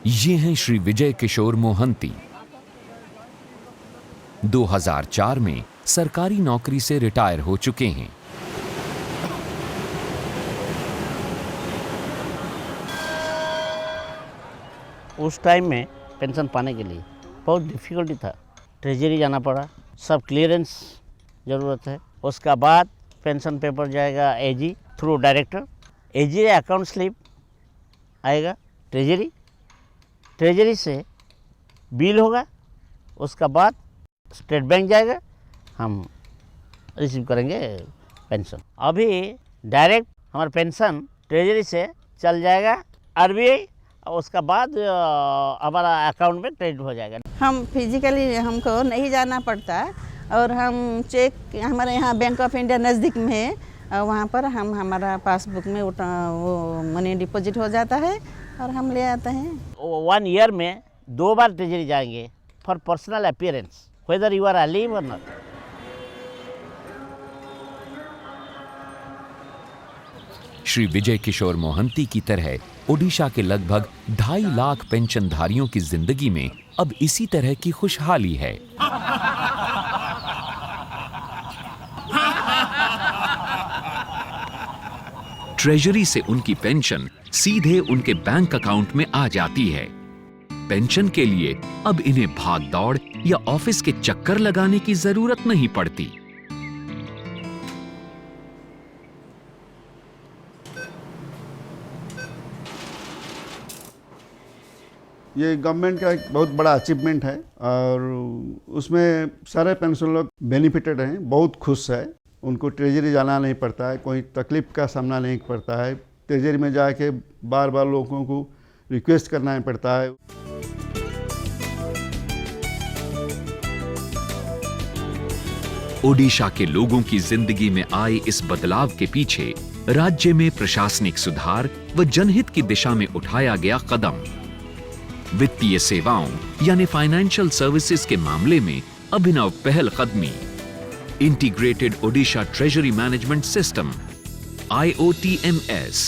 ये हैं श्री विजय किशोर मोहंती। 2004 में सरकारी नौकरी से रिटायर हो चुके हैं। उस टाइम में पेंशन पाने के लिए बहुत डिफ़िकल्टी था। ट्रेजरी जाना पड़ा, सब क्लियरेंस ज़रूरत है। उसका बाद पेंशन पेपर जाएगा एजी थ्रू डायरेक्टर, एजी अकाउंट स्लिप आएगा ट्रेजरी से बिल होगा, उसका बाद स्टेट बैंक जाएगा, हम रिसीव करेंगे पेंशन। अभी डायरेक्ट हमारा पेंशन ट्रेजरी से चल जाएगा आरबीआई, और उसका बाद हमारा अकाउंट में क्रेडिट हो जाएगा। हम फिजिकली हमको नहीं जाना पड़ता और हम चेक हमारे यहाँ बैंक ऑफ इंडिया नज़दीक में है, वहाँ पर हम हमारा पासबुक में वो मनी डिपॉजिट हो जाता है और हम ले आते हैं। 1 ईयर में 2 बार ट्रेजरी जाएंगे for personal appearance, whether you are alive और नॉट। श्री विजय किशोर मोहंती की तरह ओडिशा के लगभग 2.5 लाख पेंशनधारियों की जिंदगी में अब इसी तरह की खुशहाली है। ट्रेजरी से उनकी पेंशन सीधे उनके बैंक अकाउंट में आ जाती है। पेंशन के लिए अब इन्हें भाग दौड़ या ऑफिस के चक्कर लगाने की जरूरत नहीं पड़ती। ये गवर्नमेंट का एक बहुत बड़ा अचीवमेंट है और उसमें सारे पेंशन लोग बेनिफिटेड हैं, बहुत खुश है। उनको ट्रेजरी जाना नहीं पड़ता है, कोई तकलीफ का सामना नहीं पड़ता है। ट्रेजरी में जाके बार बार लोगों को रिक्वेस्ट करना नहीं पड़ता है। ओडिशा के लोगों की जिंदगी में आए इस बदलाव के पीछे राज्य में प्रशासनिक सुधार व जनहित की दिशा में उठाया गया कदम, वित्तीय सेवाओं यानी फाइनेंशियल सर्विसेज के मामले में अभिनव पहलकदमी, integrated Odisha treasury management system IOTMS।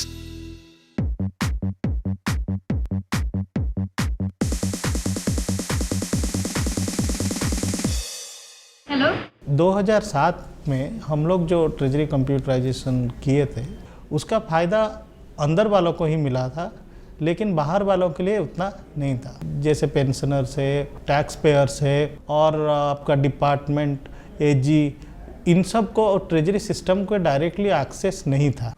Hello 2007 में हम लोग जो ट्रेजरी कंप्यूटराइजेशन किए थे उसका फ़ायदा अंदर वालों को ही मिला था, लेकिन बाहर वालों के लिए उतना नहीं था। जैसे पेंशनर्स है, टैक्स पेयर्स है और आपका डिपार्टमेंट, एजी, इन सब को ट्रेजरी सिस्टम को डायरेक्टली एक्सेस नहीं था।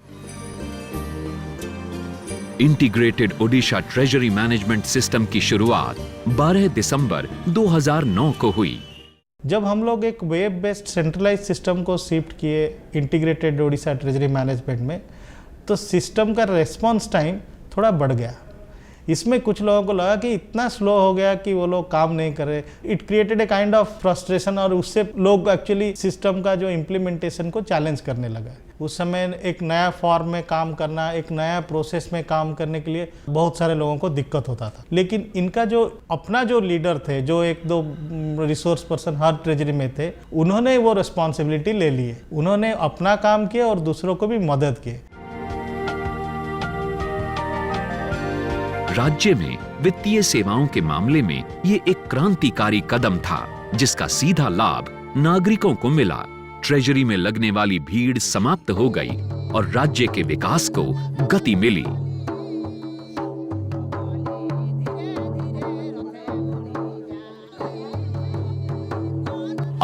Integrated Odisha treasury management system की शुरुआत 12 दिसंबर 2009 को हुई। जब हम लोग एक वेब बेस्ड सेंट्रलाइज सिस्टम को शिफ्ट किए इंटीग्रेटेड ओडिशा ट्रेजरी मैनेजमेंट में, तो सिस्टम का रेस्पॉन्स टाइम थोड़ा बढ़ गया। इसमें कुछ लोगों को लगा कि इतना स्लो हो गया कि वो लोग काम नहीं कर रहे। It created a kind of frustration और उससे लोग एक्चुअली सिस्टम का जो इम्प्लीमेंटेशन को चैलेंज करने लगा। उस समय एक नया फॉर्म में काम करना, एक नया प्रोसेस में काम करने के लिए बहुत सारे लोगों को दिक्कत होता था। लेकिन इनका जो अपना जो लीडर थे, जो 1-2 रिसोर्स पर्सन हर ट्रेजरी में थे, उन्होंने वो रिस्पॉन्सिबिलिटी ले लिए। उन्होंने अपना काम किया और दूसरों को भी मदद की। राज्य में वित्तीय सेवाओं के मामले में ये एक क्रांतिकारी कदम था, जिसका सीधा लाभ नागरिकों को मिला। ट्रेजरी में लगने वाली भीड़ समाप्त हो गई और राज्य के विकास को गति मिली।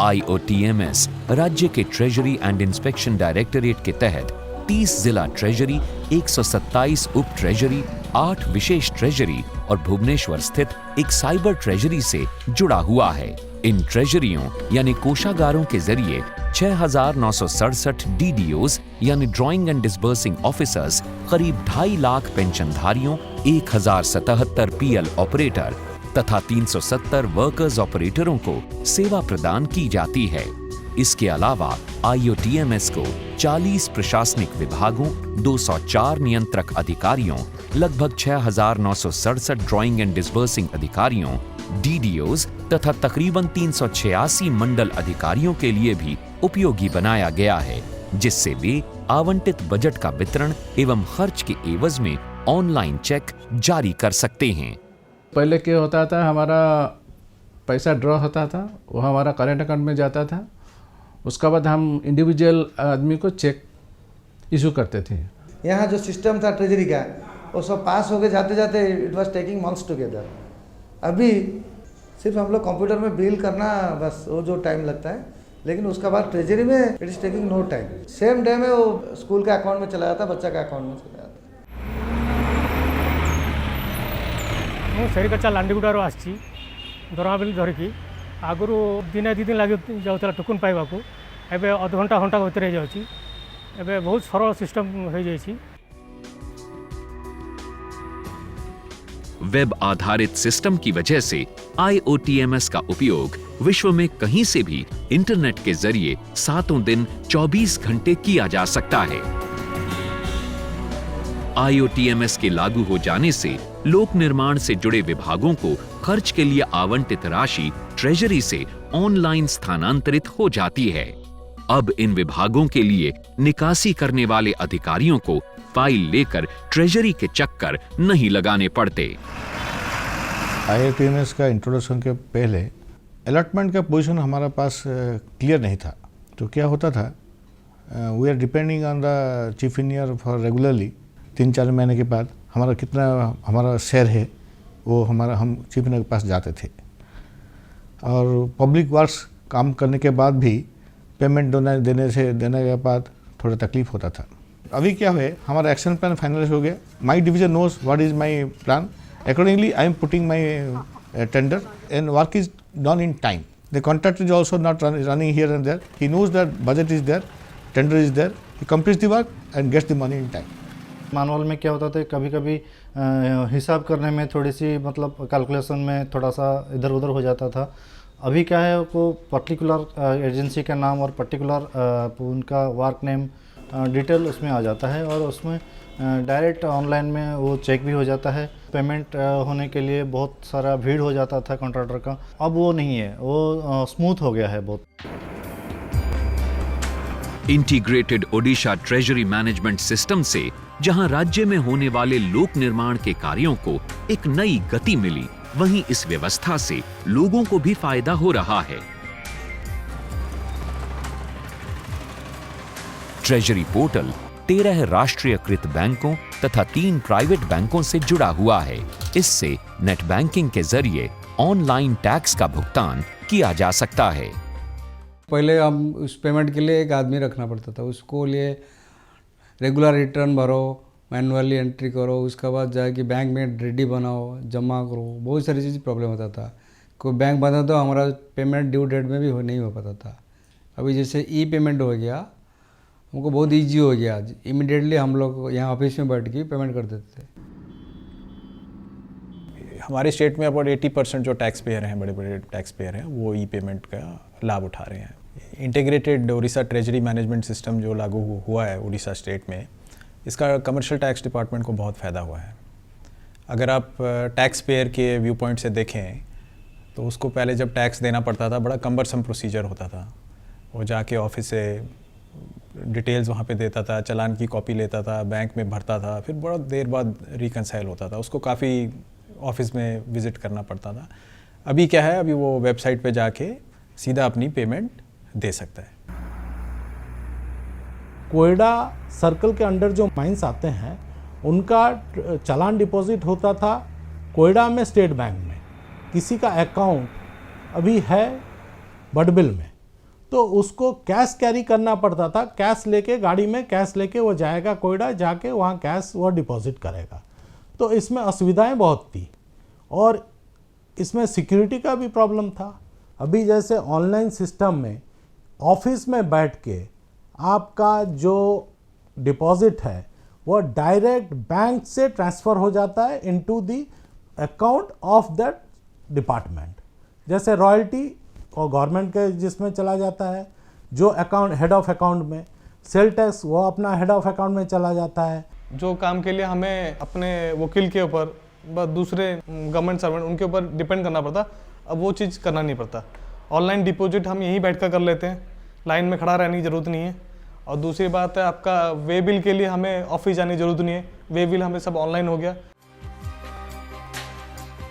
IOTMS राज्य के ट्रेजरी एंड इंस्पेक्शन डायरेक्टरेट के तहत 30 जिला ट्रेजरी, 127 उप ट्रेजरी, 8 विशेष ट्रेजरी और भुवनेश्वर स्थित एक साइबर ट्रेजरी से जुड़ा हुआ है। इन ट्रेजरियों यानी कोषागारों के जरिए 6,967 DDOs यानी ड्राइंग एंड डिसबर्सिंग ऑफिसर्स, करीब 2.5 लाख पेंशनधारियों, 1,077 PL ऑपरेटर तथा 370 वर्कर्स ऑपरेटरों को सेवा प्रदान की जाती है। इसके अलावा IOTMS को 40 प्रशासनिक विभागों, 204 नियंत्रक अधिकारियों, लगभग 6,967 ड्राइंग एंड डिसबर्सिंग अधिकारियों, DDOs तथा तकरीबन 386 मंडल अधिकारियों के लिए भी उपयोगी बनाया गया है, जिससे वे आवंटित बजट का वितरण एवं खर्च के एवज में ऑनलाइन चेक जारी कर सकते हैं। पहले क्या होता था, हमारा पैसा ड्रॉ होता था, वो हमारा करेंट अकाउंट में जाता था, उसका बाद हम इंडिविजुअल आदमी को चेक इशू करते थे। यहाँ जो सिस्टम था ट्रेजरी का, वो सब पास हो गए जाते जाते it was taking months together. अभी सिर्फ हम लोग कंप्यूटर में बिल करना बस, वो जो टाइम लगता है, लेकिन उसका बाद ट्रेजरी में it is taking no time. Same day में वो स्कूल के अकाउंट में चला जाता, बच्चा के अकाउंट में चला जाता। ମୁଁ ସେରିକଚା ଲାଣ୍ଡିଗୁଡ଼ାରୁ ଆସିଛି ଦରମା ବିଲ୍ ଧରିକି। ଆଗରୁ ଦିନେ ଦୁଇ ଦିନ ଲାଗି ଯାଉଥିଲା ଟୋକନ୍ ପାଇବାକୁ, ଏବେ ଅଧଘଣ୍ଟା ଘଣ୍ଟା ଭିତରେ ହେଇଯାଉଛି। ଏବେ ବହୁତ ସରଳ ସିଷ୍ଟମ୍ ହେଇଯାଇଛି। वेब आधारित सिस्टम की वजह से IOTMS का उपयोग विश्व में कहीं से भी इंटरनेट के जरिए सातों दिन 24 घंटे किया जा सकता है। IOTMS के लागू हो जाने से लोक निर्माण से जुड़े विभागों को खर्च के लिए आवंटित राशि ट्रेजरी से ऑनलाइन स्थानांतरित हो जाती है। अब इन विभागों के लिए निकासी करने वाले अधिकारियों को फाइल लेकर ट्रेजरी के चक्कर नहीं लगाने पड़ते। IOTMS का इंट्रोडक्शन के पहले अलॉटमेंट का पोजीशन हमारा पास क्लियर नहीं था। तो क्या होता था, we are depending on the chief engineer for regularly. 3-4 महीने के बाद हमारा कितना हमारा शेयर है वो हम चीफ इंजीनियर के पास जाते थे। और पब्लिक वर्क्स काम करने के बाद भी पेमेंट देने के बाद थोड़ा तकलीफ होता था। अभी क्या है, हमारा एक्शन प्लान फाइनलाइज हो गया। My division knows what is my plan, accordingly I am putting my tender and work is done in time. The contractor is also not running here and there, he knows that budget is there, tender is there, he completes the work and gets the money in time. Manual में क्या होता था, कभी कभी हिसाब करने में थोड़ी सी मतलब कैलकुलेशन में थोड़ा सा इधर उधर हो जाता था। अभी क्या है, वो पर्टिकुलर एजेंसी का नाम और पर्टिकुलर उनका वर्क नेम डिटेल उसमें आ जाता है और उसमें डायरेक्ट ऑनलाइन में वो चेक भी हो जाता है। पेमेंट होने के लिए बहुत सारा भीड़ हो जाता था कॉन्ट्रैक्टर का, अब वो नहीं है, वो स्मूथ हो गया है बहुत। Integrated Odisha treasury management system से जहां राज्य में होने वाले लोक निर्माण के कार्यों को एक नई गति मिली, वहीं इस व्यवस्था से लोगों को भी फायदा हो रहा है। ट्रेजरी पोर्टल 13 राष्ट्रीयकृत बैंकों तथा 3 प्राइवेट बैंकों से जुड़ा हुआ है। इससे नेट बैंकिंग के जरिए ऑनलाइन टैक्स का भुगतान किया जा सकता है। पहले हम उस पेमेंट के लिए एक आदमी रखना पड़ता था, उसको लिए रेगुलर रिटर्न भरो, मैनुअली एंट्री करो, उसके बाद जाके बैंक में रेडी बनाओ, जमा करो, बहुत सारी चीज़ प्रॉब्लम होता था। कोई बैंक बंद तो हमारा पेमेंट ड्यू डेट में भी नहीं हो पाता था। अभी जैसे ई पेमेंट हो गया, हमको बहुत इजी हो गया। आज इमीडिएटली हम लोग यहाँ ऑफिस में बैठ के पेमेंट कर देते थे। हमारे स्टेट में अबाउट 80% जो टैक्स पेयर हैं, बड़े बड़े टैक्स पेयर हैं, वो ई पेमेंट का लाभ उठा रहे हैं। Integrated Orissa treasury management system जो लागू हुआ है उड़ीसा स्टेट में, इसका कमर्शियल टैक्स डिपार्टमेंट को बहुत फ़ायदा हुआ है। अगर आप टैक्स पेयर के व्यू पॉइंट से देखें तो उसको पहले जब टैक्स देना पड़ता था, बड़ा कम्बरसम प्रोसीजर होता था। वो जाके ऑफिस से डिटेल्स वहाँ पे देता था, चालान की कॉपी लेता था, बैंक में भरता था, फिर बड़ा देर बाद रिकनसाइल होता था, उसको काफ़ी ऑफिस में विज़िट करना पड़ता था। अभी क्या है, अभी वो वेबसाइट पे जाके सीधा अपनी पेमेंट दे सकता है। कोयडा सर्कल के अंडर जो माइंस आते हैं उनका चालान डिपॉजिट होता था कोयडा में स्टेट बैंक में। किसी का अकाउंट अभी है बडबिल में, तो उसको कैश कैरी करना पड़ता था। कैश लेके, गाड़ी में कैश लेके वो जाएगा कोयडा, जाके वहाँ कैश वो डिपॉजिट करेगा। तो इसमें असुविधाएं बहुत थी और इसमें सिक्योरिटी का भी प्रॉब्लम था। अभी जैसे ऑनलाइन सिस्टम में ऑफिस में बैठ के आपका जो डिपॉजिट है वो डायरेक्ट बैंक से ट्रांसफ़र हो जाता है into the account of that department. जैसे रॉयल्टी और गवर्नमेंट के जिसमें चला जाता है, जो अकाउंट हेड ऑफ अकाउंट में, सेल टैक्स वो अपना हेड ऑफ अकाउंट में चला जाता है। जो काम के लिए हमें अपने वकील के ऊपर व दूसरे गवर्नमेंट सर्वेंट उनके ऊपर डिपेंड करना पड़ता, अब वो चीज़ करना नहीं पड़ता। ऑनलाइन डिपॉजिट हम यहीं बैठकर कर लेते हैं, लाइन में खड़ा रहने की ज़रूरत नहीं है। और दूसरी बात है, आपका वे बिल के लिए हमें ऑफिस जाने की ज़रूरत नहीं है, वे बिल हमें सब ऑनलाइन हो गया।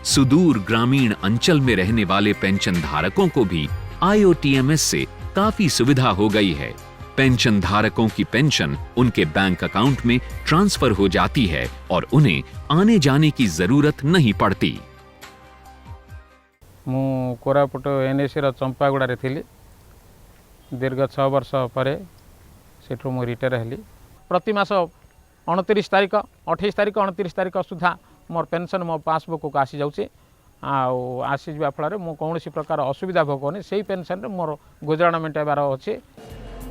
सुदूर ग्रामीण अंचल में रहने वाले पेंशन धारकों को भी IOTMS से काफी सुविधा हो गई है। पेंशन धारकों की पेंशन उनके बैंक अकाउंट में ट्रांसफर हो जाती है और उन्हें आने जाने की जरूरत नहीं पड़ती। मु कोरापुट NAC रो चंपागुड़ा थी दीर्घ 6 वर्ष पर सेठू मु रिटायर हेली। प्रति मास 29 तारिख 28 तारिख 29 तारिख सुधा मोर पेंशन मो पासबुक को आसी जाऊँचे आसी जा फल मु कौन प्रकार असुविधा भोगनी से पेंशन मोर गुजराण मेटाइबार अच्छे।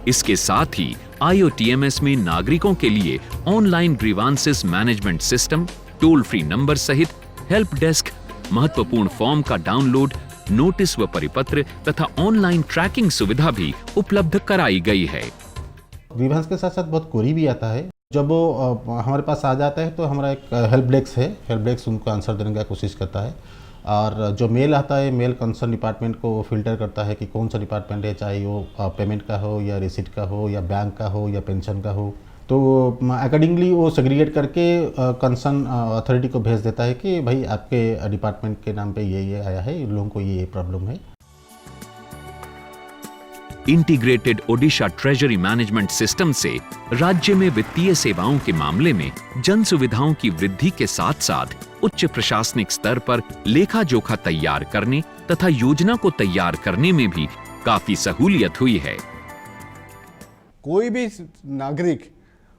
इसके साथ ही IOTMS में नागरिकों के लिए online grievances management system, toll free number सहित हेल्प डेस्क, महत्वपूर्ण फॉर्म का डाउनलोड, नोटिस व परिपत्र तथा ऑनलाइन ट्रैकिंग सुविधा भी उपलब्ध कराई गई है। ग्रीवांस के साथ साथ बहुत क्वेरी भी आता है। जब वो हमारे पास आ जाता है तो हमारा एक हेल्प डेस्क है, हेल्प डेस्क उनको आंसर देने का कोशिश करता है और जो मेल आता है मेल कंसर्न डिपार्टमेंट को फिल्टर करता है कि कौन सा डिपार्टमेंट है, चाहे वो पेमेंट का हो या रिसिट का हो या बैंक का हो या पेंशन का हो। तो अकॉर्डिंगली वो सेग्रीगेट करके कंसर्न अथॉरिटी को भेज देता है कि भाई आपके डिपार्टमेंट के नाम पे ये आया है, इन लोगों को ये प्रॉब्लम है। Integrated Odisha treasury management system से राज्य में वित्तीय सेवाओं के मामले में जन सुविधाओं की वृद्धि के साथ साथ उच्च प्रशासनिक स्तर पर लेखा जोखा तैयार करने तथा योजना को तैयार करने में भी काफी सहूलियत हुई है। कोई भी नागरिक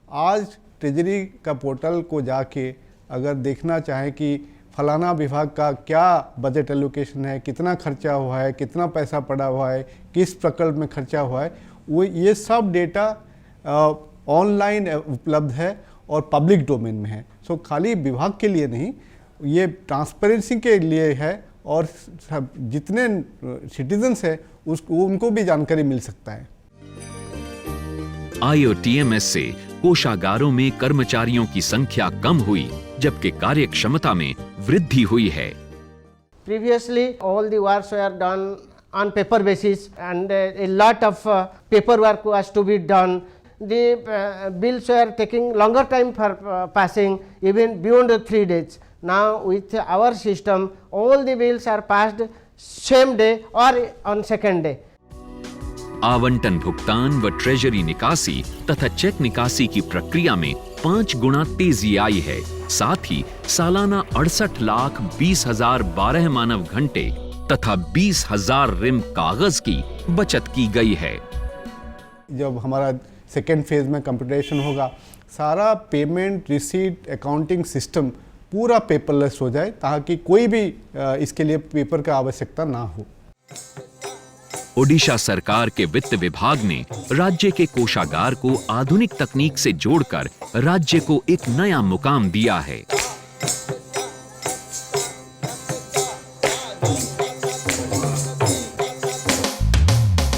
आज ट्रेजरी का पोर्टल को जाके अगर देखना चाहे कि फलाना विभाग का क्या बजट एलोकेशन है, कितना खर्चा हुआ है, कितना पैसा पड़ा हुआ है, किस प्रकल्प में खर्चा हुआ है, वो ये सब डेटा ऑनलाइन उपलब्ध है और पब्लिक डोमेन में है। सो खाली विभाग के लिए नहीं, ये ट्रांसपेरेंसी के लिए है और जितने सिटीजन्स हैं उनको भी जानकारी मिल सकता है। IOTMS से कोषागारों में कर्मचारियों की संख्या कम हुई जबकि कार्य क्षमता में वृद्धि हुई है। Previously, all the works were done on paper basis and a lot of paperwork was to be done. The bills were taking longer time for passing, even beyond 3 days. Now with our system, all the bills are passed same day or on second day. आवंटन भुगतान व treasury निकासी तथा check निकासी की प्रक्रिया में 5 गुना तेजी आई है। साथ ही सालाना 68,20,012 मानव घंटे तथा 20,000 रिम कागज की बचत की गई है। जब हमारा सेकेंड फेज में कंप्यूटेशन होगा, सारा पेमेंट, रिसीट, अकाउंटिंग सिस्टम पूरा पेपरलेस हो जाए ताकि कोई भी इसके लिए पेपर का आवश्यकता ना हो। ओडिशा सरकार के वित्त विभाग ने राज्य के कोषागार को आधुनिक तकनीक से जोड़कर राज्य को एक नया मुकाम दिया है।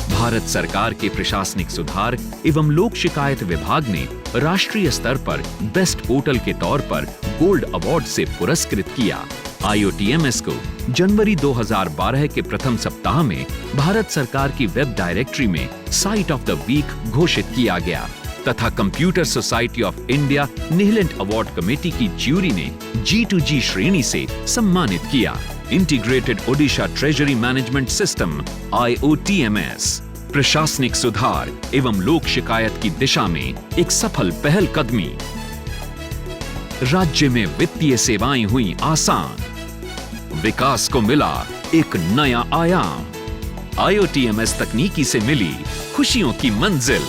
भारत सरकार के प्रशासनिक सुधार एवं लोक शिकायत विभाग ने राष्ट्रीय स्तर पर बेस्ट पोर्टल के तौर पर गोल्ड अवार्ड से पुरस्कृत किया। IOTMS को जनवरी 2012 के प्रथम सप्ताह में भारत सरकार की वेब डायरेक्टरी में साइट ऑफ द वीक घोषित किया गया तथा computer society of India Nihilent award committee की ज्यूरी ने G2G श्रेणी से सम्मानित किया। Integrated Odisha treasury management system IOTMS प्रशासनिक सुधार एवं लोक शिकायत की दिशा में एक सफल पहल कदमी। राज्य में वित्तीय सेवाएं हुई आसान, विकास को मिला एक नया आयाम। IOTMS तकनीकी से मिली खुशियों की मंजिल।